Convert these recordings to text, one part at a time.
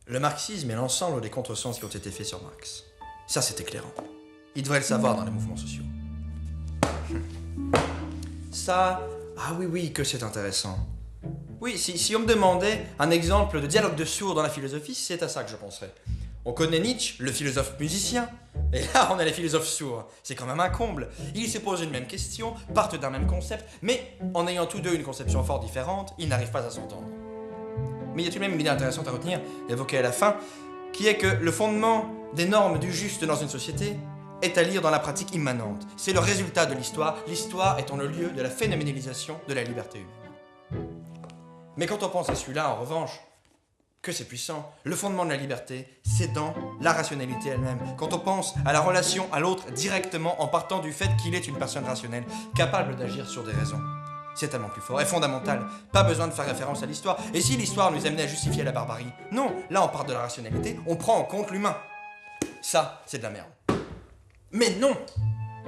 Le marxisme est l'ensemble des contresens qui ont été faits sur Marx. Ça, c'est éclairant. Il devrait le savoir dans les mouvements sociaux. Ça, ah oui, que c'est intéressant. Oui, si on me demandait un exemple de dialogue de sourds dans la philosophie, c'est à ça que je penserais. On connaît Nietzsche, le philosophe musicien, et là on a les philosophes sourds. C'est quand même un comble. Ils se posent une même question, partent d'un même concept, mais en ayant tous deux une conception fort différente, ils n'arrivent pas à s'entendre. Mais il y a tout de même une idée intéressante à retenir, évoquée à la fin, qui est que le fondement des normes du juste dans une société est à lire dans la pratique immanente. C'est le résultat de l'histoire, l'histoire étant le lieu de la phénoménalisation de la liberté humaine. Mais quand on pense à celui-là, en revanche, que c'est puissant. Le fondement de la liberté, c'est dans la rationalité elle-même. Quand on pense à la relation à l'autre directement en partant du fait qu'il est une personne rationnelle, capable d'agir sur des raisons. C'est tellement plus fort et fondamental. Pas besoin de faire référence à l'histoire. Et si l'histoire nous amenait à justifier la barbarie? Non, là on part de la rationalité, on prend en compte l'humain. Ça, c'est de la merde. Mais non!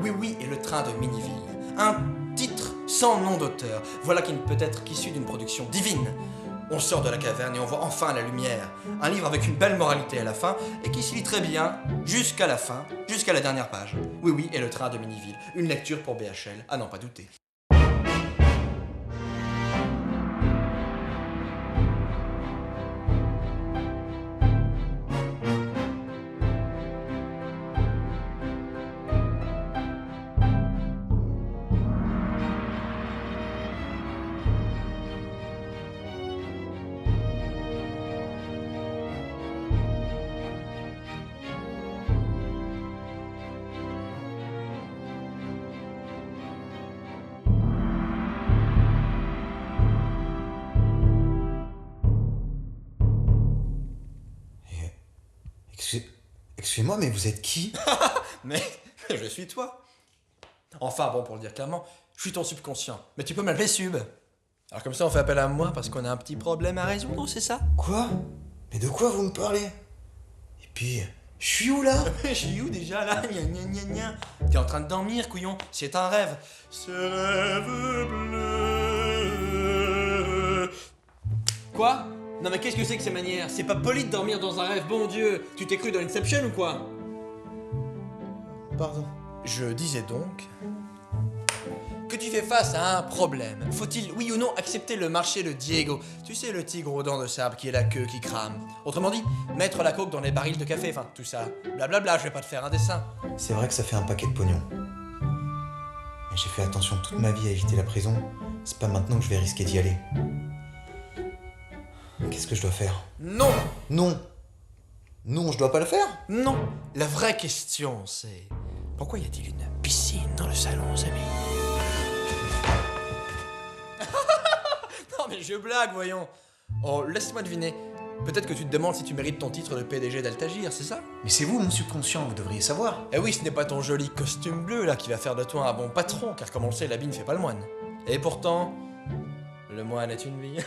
Oui et le train de Miniville. Un titre sans nom d'auteur. Voilà qui ne peut être qu'issu d'une production divine. On sort de la caverne et on voit enfin la lumière. Un livre avec une belle moralité à la fin et qui se lit très bien jusqu'à la fin, jusqu'à la dernière page. Oui, et le train de Miniville. Une lecture pour BHL, à n'en pas douter. Excusez-moi, mais vous êtes qui? Mais je suis toi. Enfin bon, pour le dire clairement, je suis ton subconscient. Mais tu peux m'appeler Sub. Alors comme ça on fait appel à moi parce qu'on a un petit problème à résoudre, c'est ça? Quoi? Mais de quoi vous me parlez? Et puis, je suis où là? Je suis où déjà là? Gna. T'es en train de dormir, couillon. C'est un rêve. Ce rêve bleu. Quoi? Non mais qu'est-ce que c'est que ces manières? C'est pas poli de dormir dans un rêve, bon Dieu. Tu t'es cru dans Inception ou quoi? Pardon. Je disais donc que tu fais face à un problème. Faut-il, oui ou non, accepter le marché de Diego? Tu sais, le tigre aux dents de sable qui est la queue qui crame. Autrement dit, mettre la coke dans les barils de café, enfin tout ça. Blablabla, je vais pas te faire un dessin. C'est vrai que ça fait un paquet de pognon. Mais j'ai fait attention toute ma vie à éviter la prison. C'est pas maintenant que je vais risquer d'y aller. Qu'est-ce que je dois faire? Non! Non, je dois pas le faire? Non! La vraie question, c'est... Pourquoi y a-t-il une piscine dans le salon, Zami? Non mais je blague, voyons. Oh, laisse-moi deviner. Peut-être que tu te demandes si tu mérites ton titre de PDG d'Altagir, c'est ça? Mais c'est vous, mon subconscient, vous devriez savoir. Eh oui, ce n'est pas ton joli costume bleu, là, qui va faire de toi un bon patron, car comme on le sait, l'habit ne fait pas le moine. Et pourtant... Le moine est une vie.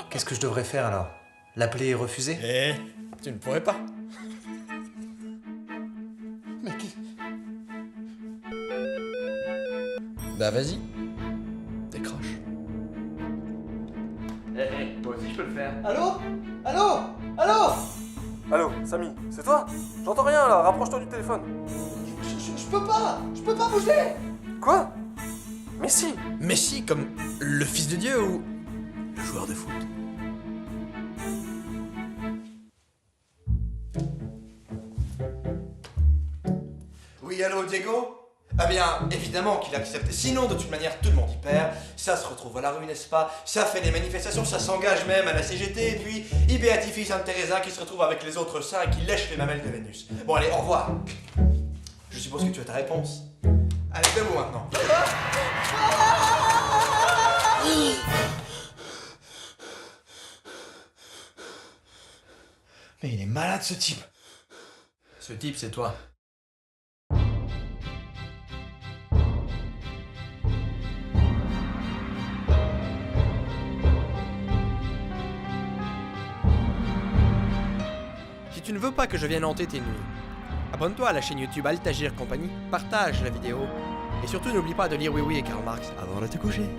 Qu'est-ce que je devrais faire alors? L'appeler et refuser? Eh, tu ne pourrais pas. Mais qu'est-ce... Bah vas-y, décroche. Eh, moi aussi je peux le faire. Allô? Allô, Samy, c'est toi? J'entends rien là, rapproche-toi du téléphone. Je peux pas bouger. Quoi? Mais si! Messi comme le fils de Dieu ou le joueur de foot? Oui, allô, Diego? Ah bien, évidemment qu'il accepte. Sinon, de toute manière, tout le monde y perd. Ça se retrouve à la rue, n'est-ce pas? Ça fait des manifestations, ça s'engage même à la CGT. Et puis, il béatifie Sainte Teresa qui se retrouve avec les autres saints et qui lèche les mamelles de Vénus. Bon, allez, au revoir. Je suppose que tu as ta réponse. Allez, debout maintenant. Mais il est malade ce type. Ce type, c'est toi. Si tu ne veux pas que je vienne hanter tes nuits, abonne-toi à la chaîne YouTube Altagir Compagnie, partage la vidéo et surtout n'oublie pas de lire Oui et Karl Marx avant de te coucher.